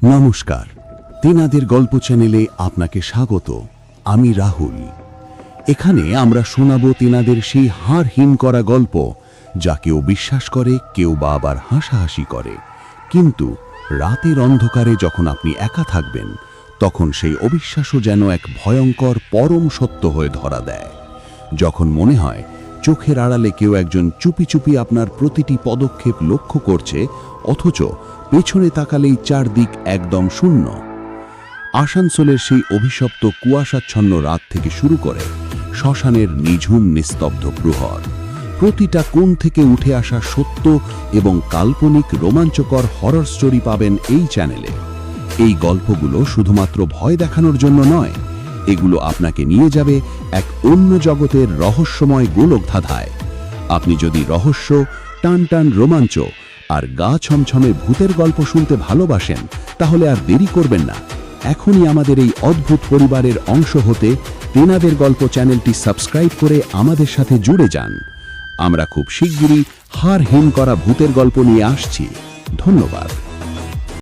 নমস্কার, তেনাদের গল্প চ্যানেলে আপনাকে স্বাগত। আমি রাহুল। এখানে আমরা শোনাবো তেনাদের সেই হাড়হিম করা গল্প, যা কেউ বিশ্বাস করে, কেউ বা আবার হাসাহাসি করে। কিন্তু রাতের অন্ধকারে যখন আপনি একা থাকবেন, তখন সেই অবিশ্বাসও যেন এক ভয়ঙ্কর পরম সত্য হয়ে ধরা দেয়। যখন মনে হয় চোখের আড়ালে কেউ একজন চুপি চুপি আপনার প্রতিটি পদক্ষেপ লক্ষ্য করছে, অথচ পেছনে তাকালেই চারদিক একদম শূন্য। আসানসোলের সেই অভিশপ্ত কুয়াশাচ্ছন্ন রাত থেকে শুরু করে শ্মশানের নিঝুম নিস্তব্ধ প্রহর, প্রতিটা কোণ থেকে উঠে আসা সত্য এবং কাল্পনিক রোমাঞ্চকর হরর স্টোরি পাবেন এই চ্যানেলে। এই গল্পগুলো শুধুমাত্র ভয় দেখানোর জন্য নয়, এগুলো আপনাকে নিয়ে যাবে এক অন্য জগতের রহস্যময় গোলকধাঁধায়। আপনি যদি রহস্য, টান টান রোমাঞ্চ আর গা ছমছমে ভূতের গল্প শুনতে ভালোবাসেন, তাহলে আর দেরি করবেন না। এখনই আমাদের এই অদ্ভুত পরিবারের অংশ হতে তেনাদের গল্প চ্যানেলটি সাবস্ক্রাইব করে আমাদের সাথে জুড়ে যান। আমরা খুব শিগগিরই হাড়হিম করা ভূতের গল্প নিয়ে আসছি। ধন্যবাদ।